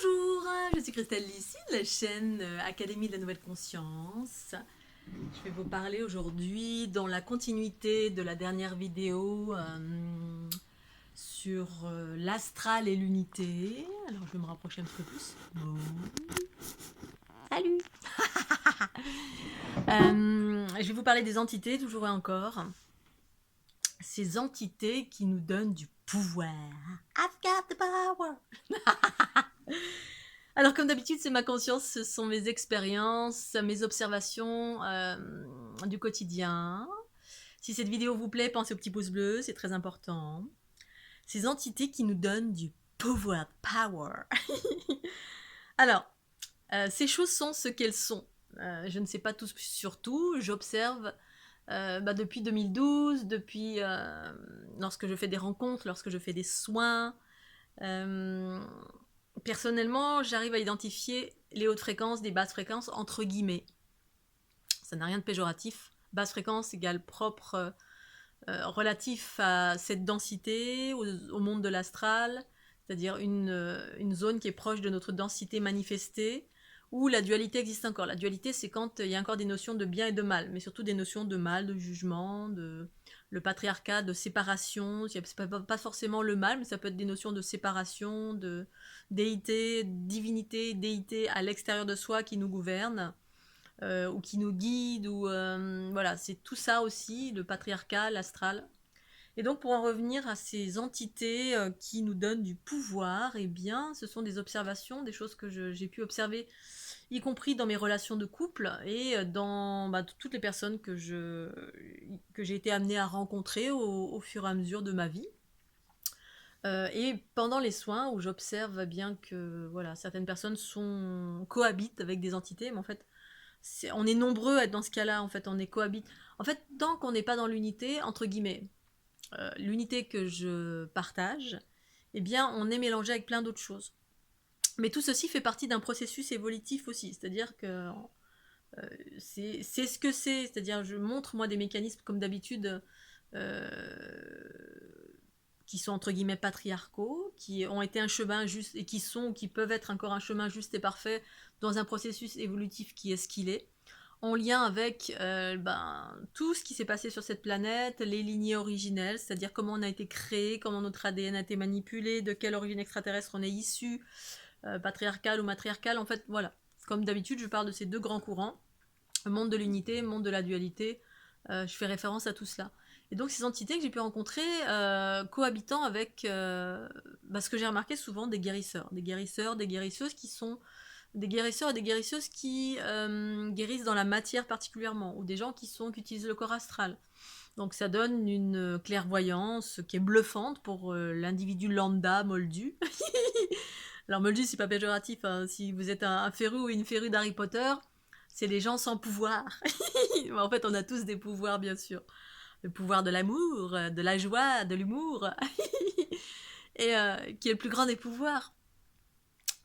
Bonjour, je suis Christelle Lissy de la chaîne Académie de la Nouvelle Conscience. Je vais vous parler aujourd'hui dans la continuité de la dernière vidéo sur l'astral et l'unité. Alors je vais me rapprocher un petit peu plus. Bon. Salut. Je vais vous parler des entités, toujours et encore. Ces entités qui nous donnent du pouvoir. I've got the power. Alors comme d'habitude, c'est ma conscience, ce sont mes expériences, mes observations du quotidien. Si cette vidéo vous plaît, pensez au petit pouce bleu, c'est très important. Ces entités qui nous donnent du pouvoir, power. Alors, ces choses sont ce qu'elles sont. Je ne sais pas tout sur tout, j'observe depuis 2012, depuis lorsque je fais des rencontres, lorsque je fais des soins. Personnellement, j'arrive à identifier les hautes fréquences des basses fréquences entre guillemets. Ça n'a rien de péjoratif. Basse fréquence égale propre, relatif à cette densité, au monde de l'astral, c'est-à-dire une zone qui est proche de notre densité manifestée, où la dualité existe encore. La dualité, c'est quand il y a encore des notions de bien et de mal, mais surtout des notions de mal, de jugement, le patriarcat, de séparation. C'est pas forcément le mal, mais ça peut être des notions de séparation, de déité, divinité, déité à l'extérieur de soi qui nous gouverne. Ou qui nous guide, ou voilà, c'est tout ça aussi, le patriarcat, l'astral. Et donc pour en revenir à ces entités qui nous donnent du pouvoir, eh bien ce sont des observations, des choses que j'ai pu observer, y compris dans mes relations de couple et dans toutes les personnes que j'ai été amenée à rencontrer au fur et à mesure de ma vie. Et pendant les soins, où j'observe bien que voilà, certaines personnes cohabitent avec des entités, mais en fait, on est nombreux à être dans ce cas-là, en fait, on est cohabite. En fait, tant qu'on n'est pas dans l'unité, entre guillemets, l'unité que je partage, eh bien, on est mélangé avec plein d'autres choses. Mais tout ceci fait partie d'un processus évolutif aussi, c'est-à-dire que c'est ce que c'est-à-dire je montre moi des mécanismes comme d'habitude qui sont entre guillemets patriarcaux, qui ont été un chemin juste et qui peuvent être encore un chemin juste et parfait dans un processus évolutif qui est ce qu'il est, en lien avec tout ce qui s'est passé sur cette planète, les lignées originelles, c'est-à-dire comment on a été créé, comment notre ADN a été manipulé, de quelle origine extraterrestre on est issu, patriarcal ou matriarcal, en fait, voilà. Comme d'habitude, je parle de ces deux grands courants, le monde de l'unité, le monde de la dualité, je fais référence à tout cela. Et donc ces entités que j'ai pu rencontrer cohabitant avec ce que j'ai remarqué souvent, des guérisseurs, des guérisseuses qui sont des guérisseurs et des guérisseuses qui guérissent dans la matière particulièrement, ou des gens qui utilisent le corps astral. Donc ça donne une clairvoyance qui est bluffante pour l'individu lambda moldu. Alors moldu, c'est pas péjoratif, hein. Si vous êtes un féru ou une férue d'Harry Potter, c'est les gens sans pouvoir. En fait, on a tous des pouvoirs, bien sûr. Le pouvoir de l'amour, de la joie, de l'humour, et qui est le plus grand des pouvoirs.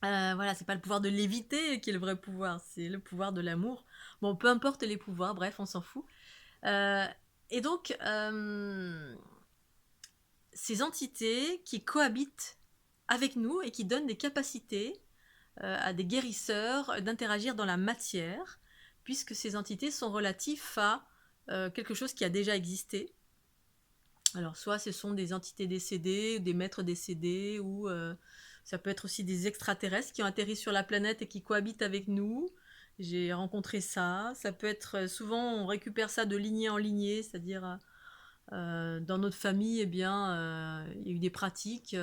Voilà, c'est pas le pouvoir de léviter qui est le vrai pouvoir, c'est le pouvoir de l'amour. Bon, peu importe les pouvoirs, bref, on s'en fout. Euh, et donc, ces entités qui cohabitent avec nous et qui donnent des capacités à des guérisseurs d'interagir dans la matière, puisque ces entités sont relatives à quelque chose qui a déjà existé. Alors, soit ce sont des entités décédées, des maîtres décédés, ou ça peut être aussi des extraterrestres qui ont atterri sur la planète et qui cohabitent avec nous. J'ai rencontré ça. Ça peut être, souvent, on récupère ça de lignée en lignée, c'est-à-dire dans notre famille, eh bien, il y a eu des pratiques,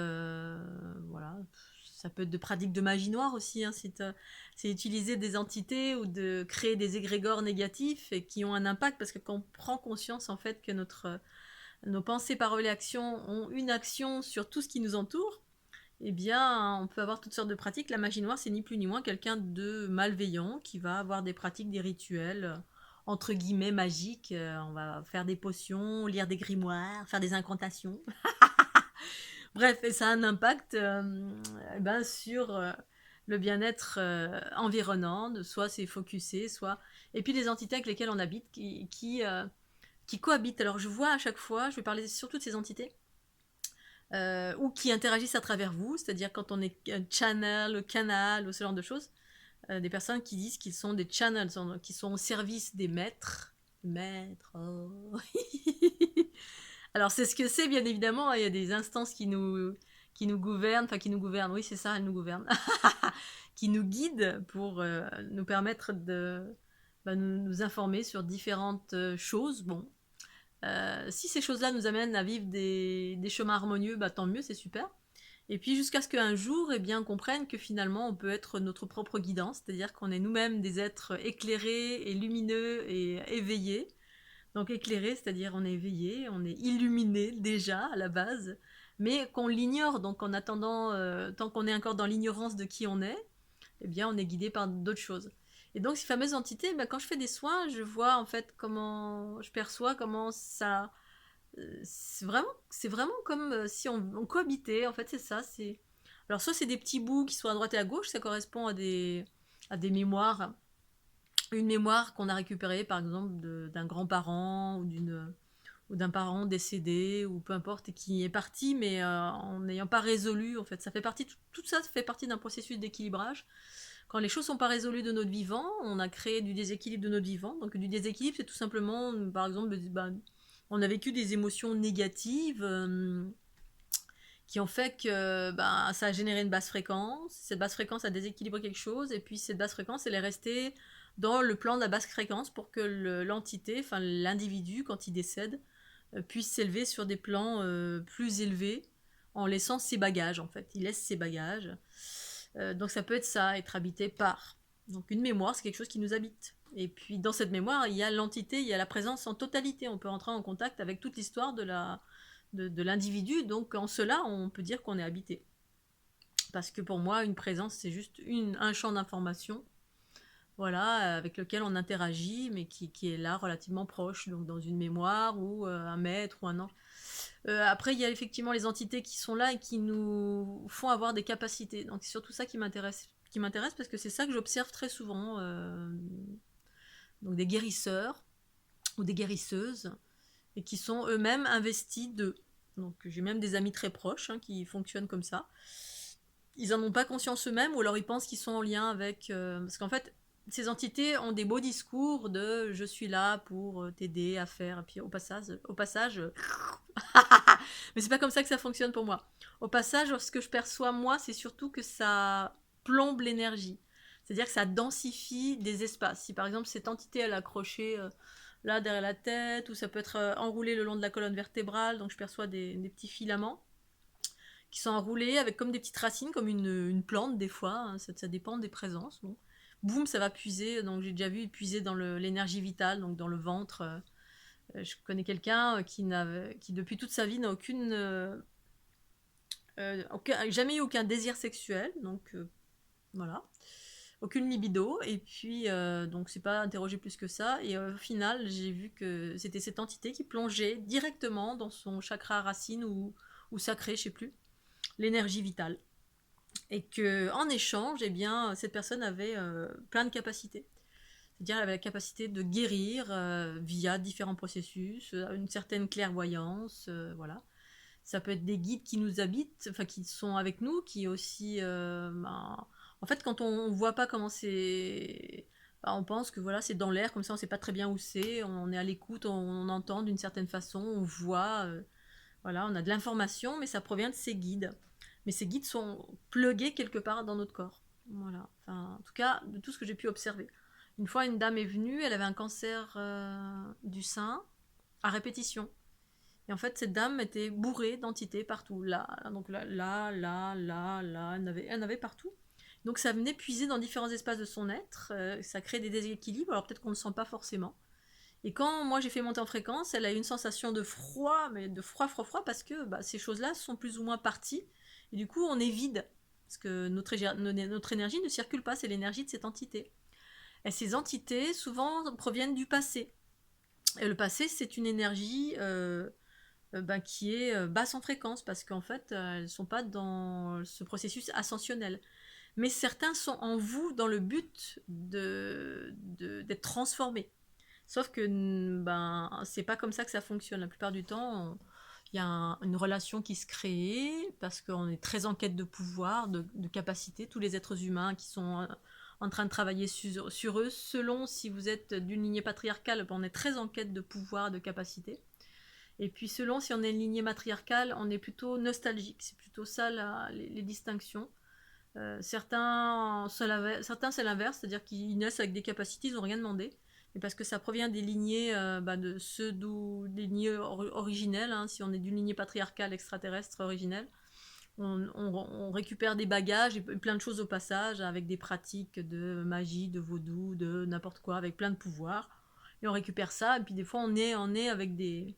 voilà. Ça peut être de pratiques de magie noire aussi, hein, c'est utiliser des entités ou de créer des égrégores négatifs et qui ont un impact, parce que quand on prend conscience en fait que nos pensées, paroles et actions ont une action sur tout ce qui nous entoure, eh bien, on peut avoir toutes sortes de pratiques. La magie noire, c'est ni plus ni moins quelqu'un de malveillant qui va avoir des pratiques, des rituels, entre guillemets, magiques. On va faire des potions, lire des grimoires, faire des incantations. Bref, et ça a un impact sur le bien-être environnant, soit c'est focusé, soit... Et puis les entités avec lesquelles on habite qui cohabitent. Alors je vois à chaque fois, je vais parler surtout de ces entités, ou qui interagissent à travers vous, c'est-à-dire quand on est canal, ou ce genre de choses, des personnes qui disent qu'ils sont des channels, qui sont au service des maîtres. Maîtres. Oh. Alors c'est ce que c'est bien évidemment, hein, il y a des instances qui nous gouvernent, enfin qui nous gouvernent, oui c'est ça, elles nous gouvernent, qui nous guident pour nous permettre de nous informer sur différentes choses. Bon, si ces choses-là nous amènent à vivre des chemins harmonieux, bah, tant mieux, c'est super. Et puis jusqu'à ce qu'un jour, eh bien, on comprenne que finalement, on peut être notre propre guidance, c'est-à-dire qu'on est nous-mêmes des êtres éclairés et lumineux et éveillés. Donc éclairé, c'est-à-dire on est éveillé, on est illuminé déjà à la base, mais qu'on l'ignore. Donc en attendant, tant qu'on est encore dans l'ignorance de qui on est, eh bien on est guidé par d'autres choses. Et donc ces fameuses entités, ben, quand je fais des soins, je vois en fait comment je perçois comment ça. C'est vraiment comme si on cohabitait. En fait, c'est ça. C'est alors soit c'est des petits bouts qui sont à droite et à gauche, ça correspond à des mémoires, une mémoire qu'on a récupérée par exemple d'un grand-parent ou d'un parent décédé ou peu importe et qui est parti mais en n'ayant pas résolu en fait ça fait partie tout ça fait partie d'un processus d'équilibrage. Quand les choses sont pas résolues de notre vivant, on a créé du déséquilibre de notre vivant. Donc du déséquilibre, c'est tout simplement, par exemple, ben, on a vécu des émotions négatives qui ont fait que ben, ça a généré une basse fréquence. Cette basse fréquence a déséquilibré quelque chose, et puis cette basse fréquence, elle est restée dans le plan de la basse fréquence pour que l'entité, enfin l'individu, quand il décède, puisse s'élever sur des plans plus élevés en laissant ses bagages, en fait. Il laisse ses bagages. Donc ça peut être ça, être habité par. Donc une mémoire, c'est quelque chose qui nous habite. Et puis dans cette mémoire, il y a l'entité, il y a la présence en totalité. On peut entrer en contact avec toute l'histoire de l'individu. Donc en cela, on peut dire qu'on est habité. Parce que pour moi, une présence, c'est juste un champ d'information, voilà, avec lequel on interagit, mais qui est là relativement proche, donc dans une mémoire ou un maître ou un ange. Après, il y a effectivement les entités qui sont là et qui nous font avoir des capacités. Donc c'est surtout ça qui m'intéresse parce que c'est ça que j'observe très souvent. Donc des guérisseurs ou des guérisseuses et qui sont eux-mêmes investis d'eux. Donc j'ai même des amis très proches hein, qui fonctionnent comme ça. Ils en ont pas conscience eux-mêmes ou alors ils pensent qu'ils sont en lien avec... parce qu'en fait, ces entités ont des beaux discours de je suis là pour t'aider à faire. Et puis au passage mais c'est pas comme ça que ça fonctionne pour moi. Au passage, ce que je perçois moi, c'est surtout que ça plombe l'énergie. C'est-à-dire que ça densifie des espaces. Si par exemple cette entité elle est accrochée là derrière la tête, ou ça peut être enroulé le long de la colonne vertébrale, donc je perçois des petits filaments qui sont enroulés avec comme des petites racines, comme une plante des fois, hein, ça dépend des présences. Bon. Boum, ça va puiser, donc j'ai déjà vu puiser dans l'énergie vitale, donc dans le ventre. Je connais quelqu'un qui depuis toute sa vie n'a jamais eu aucun désir sexuel, donc voilà, aucune libido, et puis donc c'est pas interrogé plus que ça, et au final j'ai vu que c'était cette entité qui plongeait directement dans son chakra racine ou sacré, je sais plus, l'énergie vitale, et que en échange, eh bien cette personne avait plein de capacités. C'est-à-dire elle avait la capacité de guérir via différents processus, une certaine clairvoyance, voilà. Ça peut être des guides qui nous habitent, enfin qui sont avec nous, qui aussi, en fait, quand on voit pas comment c'est, on pense que voilà, c'est dans l'air, comme ça, on sait pas très bien où c'est, on est à l'écoute, on entend d'une certaine façon, on voit, voilà, on a de l'information, mais ça provient de ces guides. Mais ces guides sont plugués quelque part dans notre corps. Voilà. Enfin, en tout cas, de tout ce que j'ai pu observer. Une fois, une dame est venue, elle avait un cancer du sein à répétition. Et en fait, cette dame était bourrée d'entités partout. Là, donc là, elle en avait partout. Donc ça venait puiser dans différents espaces de son être. Ça crée des déséquilibres. Alors peut-être qu'on ne le sent pas forcément. Et quand moi j'ai fait monter en fréquence, elle a eu une sensation de froid, mais de froid, parce que bah, ces choses-là sont plus ou moins parties. Et du coup, on est vide. Parce que notre énergie ne circule pas, c'est l'énergie de cette entité. Et ces entités, souvent, proviennent du passé. Et le passé, c'est une énergie qui est basse en fréquence, parce qu'en fait, elles ne sont pas dans ce processus ascensionnel. Mais certains sont en vous dans le but d'être transformés. Sauf que c'est pas comme ça que ça fonctionne. La plupart du temps, il y a une relation qui se crée, parce qu'on est très en quête de pouvoir, de capacité, tous les êtres humains qui sont en train de travailler sur eux, selon si vous êtes d'une lignée patriarcale, on est très en quête de pouvoir, de capacité. Et puis selon si on est une lignée matriarcale, on est plutôt nostalgique. C'est plutôt ça les distinctions. Certains, c'est l'inverse, c'est-à-dire qu'ils naissent avec des capacités, ils n'ont rien demandé. Et parce que ça provient des lignées, de ceux des lignées originelles, hein, si on est d'une lignée patriarcale extraterrestre originelle, on récupère des bagages et plein de choses au passage, avec des pratiques de magie, de vaudou, de n'importe quoi, avec plein de pouvoirs. Et on récupère ça, et puis des fois on est avec des,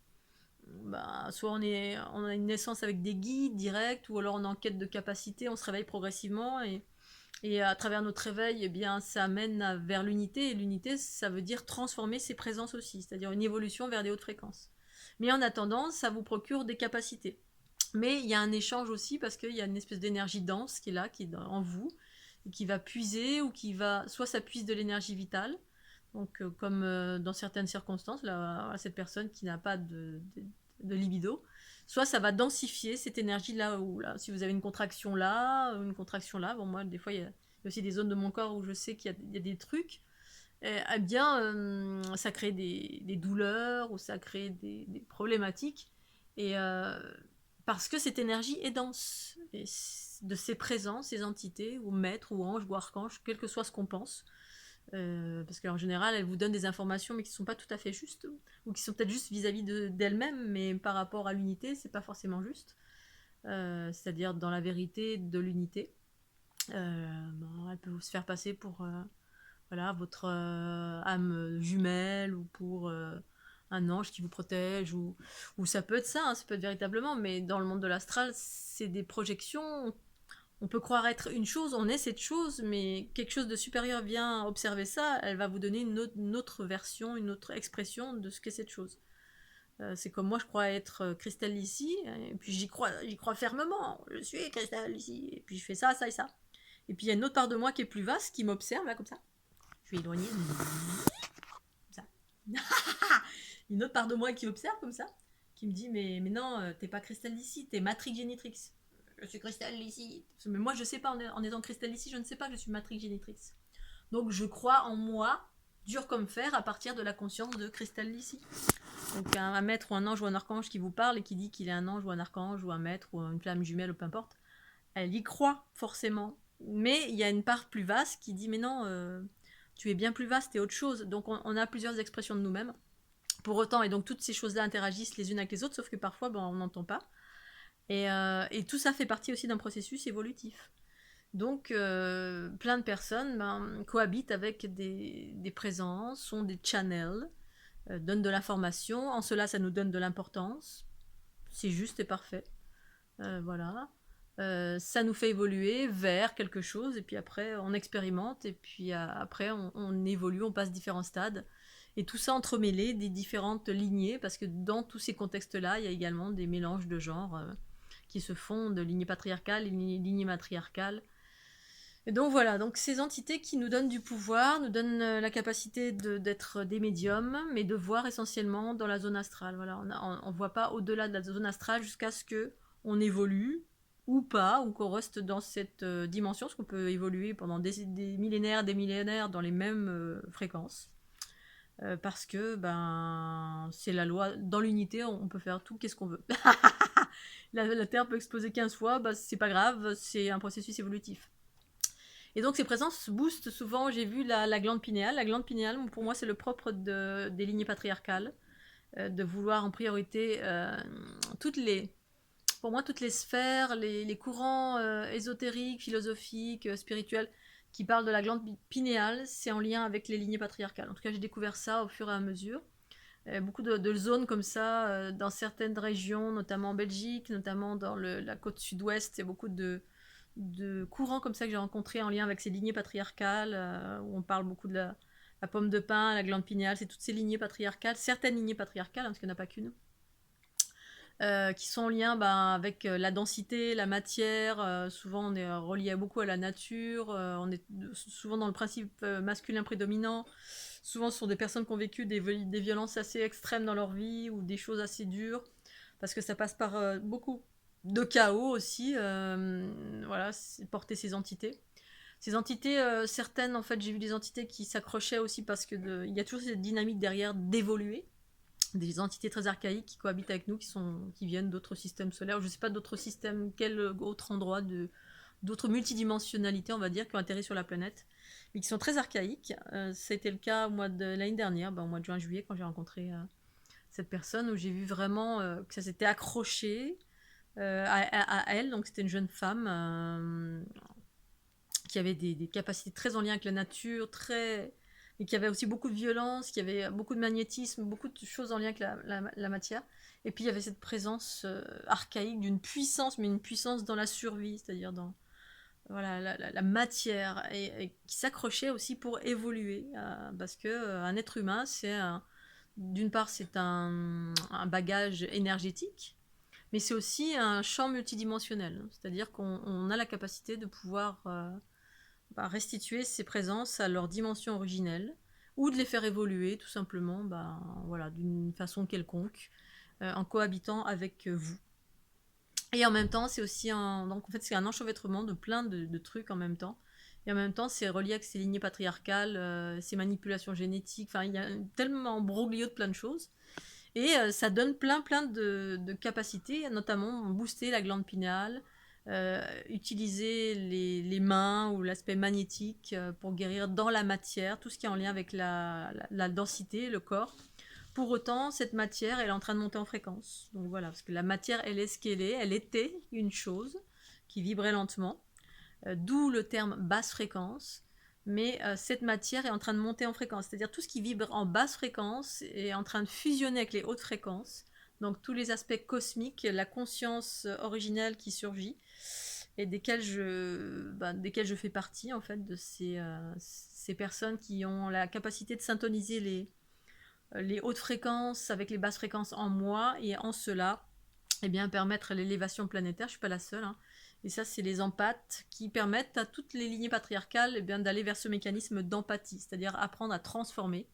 soit on a une naissance avec des guides directs, ou alors on est en quête de capacité, on se réveille progressivement, et à travers notre réveil, eh bien, ça amène vers l'unité, et l'unité, ça veut dire transformer ses présences aussi, c'est-à-dire une évolution vers des hautes fréquences. Mais en attendant, ça vous procure des capacités. Mais il y a un échange aussi, parce qu'il y a une espèce d'énergie dense qui est là, qui est en vous, et qui va puiser, ou qui va, soit ça puise de l'énergie vitale, donc comme dans certaines circonstances, là, cette personne qui n'a pas de libido, soit ça va densifier cette énergie là, ou là, si vous avez une contraction là, bon moi des fois il y a aussi des zones de mon corps où je sais qu'il y a des trucs, eh bien ça crée des douleurs, ou ça crée des problématiques, et parce que cette énergie est dense, et de ces présences, ces entités, ou maîtres, ou anges, ou archanges, quel que soit ce qu'on pense, parce qu'en général, elles vous donnent des informations, mais qui ne sont pas tout à fait justes, ou qui sont peut-être justes vis-à-vis d'elles-mêmes, mais par rapport à l'unité, c'est pas forcément juste. C'est-à-dire dans la vérité de l'unité. Elle peut se faire passer pour voilà, votre âme jumelle, ou pour un ange qui vous protège, ou ça peut être ça, hein, ça peut être véritablement, mais dans le monde de l'astral, c'est des projections. On peut croire être une chose, on est cette chose, mais quelque chose de supérieur vient observer ça, elle va vous donner une autre version, une autre expression de ce qu'est cette chose. C'est comme moi, je crois être Christelle ici, et puis j'y crois fermement, je suis Christelle ici, et puis je fais ça, ça et ça. Et puis il y a une autre part de moi qui est plus vaste, qui m'observe, là, comme ça. Je suis éloignée, comme ça. Une autre part de moi qui observe, comme ça, qui me dit, mais non, t'es pas Christelle ici, t'es Matrix Genitrix. Je suis Christelle ici. Mais moi, je sais pas, en étant Christelle ici, je ne sais pas que je suis Matrix Genitrix. Donc, je crois en moi, dur comme fer, à partir de la conscience de Christelle ici. Donc, un maître ou un ange ou un archange qui vous parle et qui dit qu'il est un ange ou un archange ou un maître ou une flamme jumelle ou peu importe, elle y croit forcément. Mais il y a une part plus vaste qui dit, mais non, tu es bien plus vaste, t'es autre chose. Donc, on a plusieurs expressions de nous-mêmes. Pour autant, et donc toutes ces choses-là interagissent les unes avec les autres, sauf que parfois, on n'entend pas. Et tout ça fait partie aussi d'un processus évolutif. Donc, plein de personnes cohabitent avec des présences, sont des channels, donnent de l'information. En cela, ça nous donne de l'importance. C'est juste et parfait. Voilà. Ça nous fait évoluer vers quelque chose, et puis après, on expérimente, et puis après, on évolue, on passe différents stades. Et tout ça entremêlé des différentes lignées, parce que dans tous ces contextes-là, il y a également des mélanges de genres qui se font, de lignées patriarcales et lignées matriarcales. Et donc voilà, donc ces entités qui nous donnent du pouvoir, nous donnent la capacité d'être des médiums, mais de voir essentiellement dans la zone astrale. Voilà, on ne voit pas au-delà de la zone astrale jusqu'à ce qu'on évolue, ou pas, ou qu'on reste dans cette dimension, parce qu'on peut évoluer pendant des millénaires dans les mêmes fréquences. Parce que c'est la loi. Dans l'unité, on peut faire tout, qu'est-ce qu'on veut. La Terre peut exploser 15 fois, c'est pas grave, c'est un processus évolutif. Et donc ces présences boostent souvent, j'ai vu la glande pinéale. La glande pinéale, pour moi, c'est le propre des lignées patriarcales, de vouloir en priorité pour moi, toutes les sphères, les courants ésotériques, philosophiques, spirituels, qui parlent de la glande pinéale, c'est en lien avec les lignées patriarcales. En tout cas, j'ai découvert ça au fur et à mesure. Beaucoup de zones comme ça, dans certaines régions, notamment en Belgique, notamment dans la côte sud-ouest, il y a beaucoup de courants comme ça que j'ai rencontrés en lien avec ces lignées patriarcales, où on parle beaucoup de la pomme de pin, la glande pinéale, c'est toutes ces lignées patriarcales, certaines lignées patriarcales, parce qu'il n'y en a pas qu'une, qui sont en lien avec la densité, la matière. Souvent, on est relié beaucoup à la nature. On est souvent dans le principe masculin prédominant. Souvent, ce sont des personnes qui ont vécu des violences assez extrêmes dans leur vie, ou des choses assez dures. parce que ça passe par beaucoup de chaos aussi, voilà, porter ces entités. Ces entités, certaines, en fait, j'ai vu des entités qui s'accrochaient aussi parce que il y a toujours cette dynamique derrière d'évoluer. Des entités très archaïques qui cohabitent avec nous, qui viennent d'autres systèmes solaires, je ne sais pas d'autres systèmes, quel autre endroit, d'autres multidimensionnalités, on va dire, qui ont atterri sur la planète, mais qui sont très archaïques. C'était le cas au mois de l'année dernière, au mois de juin-juillet, quand j'ai rencontré cette personne, où j'ai vu vraiment que ça s'était accroché à elle. Donc c'était une jeune femme qui avait des capacités très en lien avec la nature, mais qui avait aussi beaucoup de violence, qui avait beaucoup de magnétisme, beaucoup de choses en lien avec la matière. Et puis il y avait cette présence archaïque d'une puissance, mais une puissance dans la survie, c'est-à-dire dans voilà, la matière, et qui s'accrochait aussi pour évoluer. Parce que un être humain, d'une part, c'est un bagage énergétique, mais c'est aussi un champ multidimensionnel. C'est-à-dire qu'on a la capacité de pouvoir restituer ces présences à leur dimension originelle, ou de les faire évoluer tout simplement voilà, d'une façon quelconque, en cohabitant avec vous. Et en même temps, c'est aussi donc en fait, c'est un enchevêtrement de plein de trucs en même temps. Et en même temps, c'est relié avec ces lignées patriarcales, ces manipulations génétiques. Enfin, il y a tellement broglio de plein de choses. Et ça donne plein de capacités, notamment booster la glande pinéale, utiliser les mains ou l'aspect magnétique pour guérir dans la matière, tout ce qui est en lien avec la densité, le corps. Pour autant, cette matière, elle est en train de monter en fréquence. Donc voilà, parce que la matière, elle est ce qu'elle est. Elle était une chose qui vibrait lentement, d'où le terme basse fréquence. Mais cette matière est en train de monter en fréquence. C'est-à-dire tout ce qui vibre en basse fréquence est en train de fusionner avec les hautes fréquences. Donc tous les aspects cosmiques, la conscience originelle qui surgit, et desquels je fais partie, en fait, de ces personnes qui ont la capacité de syntoniser les hautes fréquences avec les basses fréquences en moi, et en cela, eh bien, permettre l'élévation planétaire. Je ne suis pas la seule, hein. Et ça, c'est les empathes qui permettent à toutes les lignées patriarcales, eh bien, d'aller vers ce mécanisme d'empathie, c'est-à-dire apprendre à transformer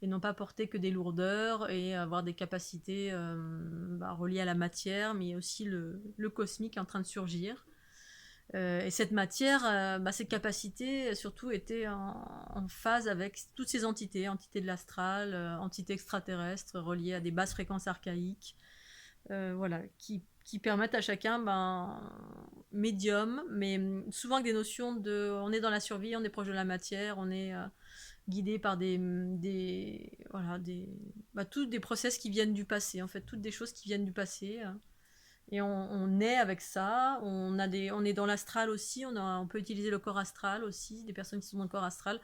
et non pas porter que des lourdeurs, et avoir des capacités reliées à la matière, mais aussi le cosmique est en train de surgir. Et cette matière, cette capacité, surtout, était en phase avec toutes ces entités de l'astral, entités extraterrestres reliées à des basses fréquences archaïques, voilà, qui permettent à chacun, médium, mais souvent avec des notions on est dans la survie, on est proche de la matière, on est guidé par tous des process qui viennent du passé, en fait, toutes des choses qui viennent du passé. Et on est avec ça, on est dans l'astral aussi, on peut utiliser le corps astral aussi, des personnes qui sont dans le corps astral,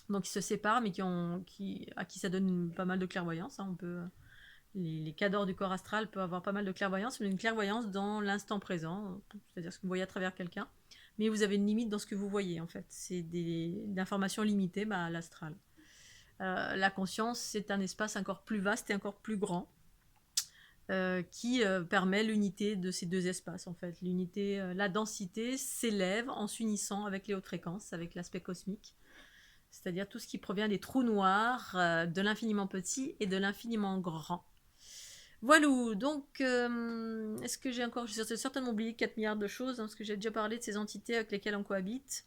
donc ils se séparent, mais à qui ça donne pas mal de clairvoyance, hein. Les cadors du corps astral peuvent avoir pas mal de clairvoyance, mais une clairvoyance dans l'instant présent, c'est-à-dire ce que vous voyez à travers quelqu'un, mais vous avez une limite dans ce que vous voyez, en fait. C'est d'informations limitées à l'astral. La conscience, c'est un espace encore plus vaste et encore plus grand, qui permet l'unité de ces deux espaces, en fait. La densité s'élève en s'unissant avec les hautes fréquences, avec l'aspect cosmique, c'est-à-dire tout ce qui provient des trous noirs, de l'infiniment petit et de l'infiniment grand. Voilà, donc est-ce que j'ai certainement oublié 4 milliards de choses, hein, parce que j'ai déjà parlé de ces entités avec lesquelles on cohabite,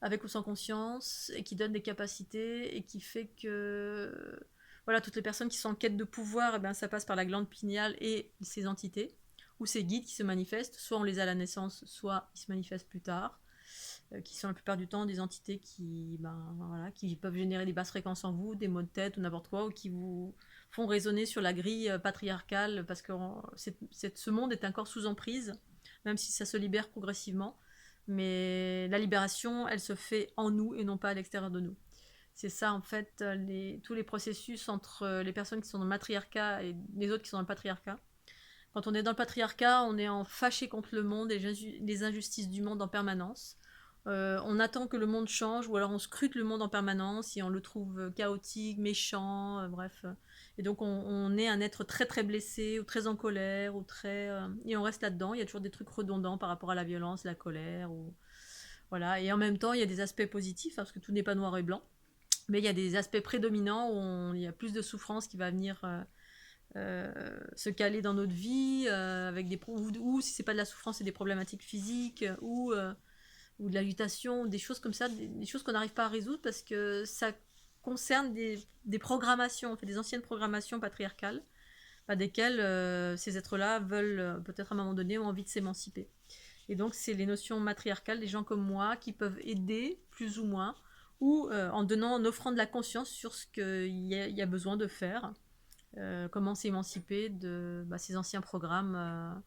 avec ou sans conscience, et qui donnent des capacités, et qui fait que voilà, toutes les personnes qui sont en quête de pouvoir, ça passe par la glande pinéale et ces entités, ou ces guides qui se manifestent, soit on les a à la naissance, soit ils se manifestent plus tard, qui sont la plupart du temps des entités qui peuvent générer des basses fréquences en vous, des maux de tête ou n'importe quoi, ou qui vous font résonner sur la grille patriarcale, parce que ce monde est encore sous emprise, même si ça se libère progressivement. Mais la libération, elle se fait en nous et non pas à l'extérieur de nous. C'est ça, en fait, tous les processus entre les personnes qui sont dans le matriarcat et les autres qui sont dans le patriarcat. Quand on est dans le patriarcat, on est fâché contre le monde et les injustices du monde en permanence. On attend que le monde change, ou alors on scrute le monde en permanence et on le trouve chaotique, méchant, bref. Et donc on est un être très très blessé, ou très en colère, et on reste là-dedans. Il y a toujours des trucs redondants par rapport à la violence, la colère, voilà. Et en même temps, il y a des aspects positifs, parce que tout n'est pas noir et blanc. Mais il y a des aspects prédominants où il y a plus de souffrance qui va venir se caler dans notre vie, avec ou si c'est pas de la souffrance, c'est des problématiques physiques, ou de l'agitation, des choses comme ça, des choses qu'on n'arrive pas à résoudre parce que ça concerne des programmations, en fait, des anciennes programmations patriarcales, desquelles ces êtres-là veulent peut-être à un moment donné ont envie de s'émanciper. Et donc c'est les notions matriarcales des gens comme moi qui peuvent aider plus ou moins, ou en offrant de la conscience sur ce qu'il y a besoin de faire, comment s'émanciper de ces anciens programmes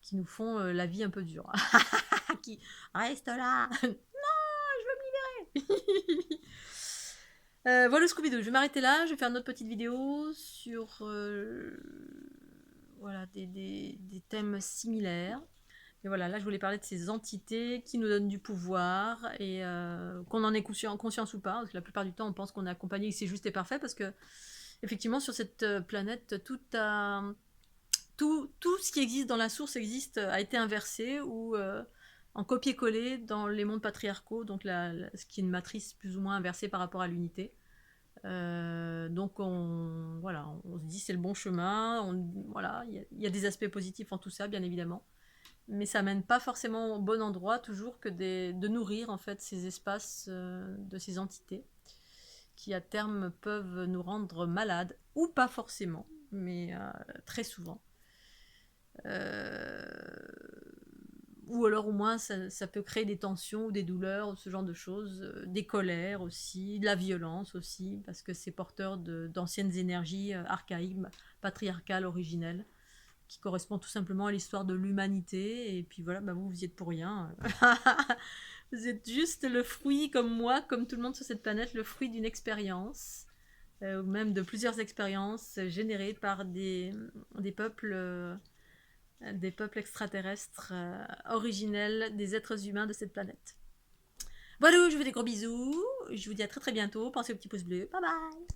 qui nous font la vie un peu dure. Qui reste là. Voilà Scooby-Doo, je vais m'arrêter là, je vais faire une autre petite vidéo sur voilà, des thèmes similaires. Et voilà, là je voulais parler de ces entités qui nous donnent du pouvoir et qu'on en ait conscience ou pas, parce que la plupart du temps on pense qu'on est accompagné et que c'est juste et parfait, parce que effectivement sur cette planète tout ce qui existe dans la source a été inversé ou en copier-coller dans les mondes patriarcaux, donc ce qui est une matrice plus ou moins inversée par rapport à l'unité. Donc on se dit c'est le bon chemin, voilà, il y a des aspects positifs en tout ça, bien évidemment, mais ça mène pas forcément au bon endroit toujours que de nourrir en fait ces espaces de ces entités qui à terme peuvent nous rendre malades, ou pas forcément, mais très souvent. Ou alors au moins ça peut créer des tensions ou des douleurs, ce genre de choses, des colères aussi, de la violence aussi, parce que c'est porteur d'anciennes énergies archaïques, patriarcales, originelles, qui correspondent tout simplement à l'histoire de l'humanité, et puis voilà, vous y êtes pour rien. Vous êtes juste le fruit, comme moi, comme tout le monde sur cette planète, le fruit d'une expérience, ou même de plusieurs expériences générées par des peuples extraterrestres originels des êtres humains de cette planète. Voilà, je vous fais des gros bisous, je vous dis à très très bientôt, pensez au petit pouce bleu, bye bye.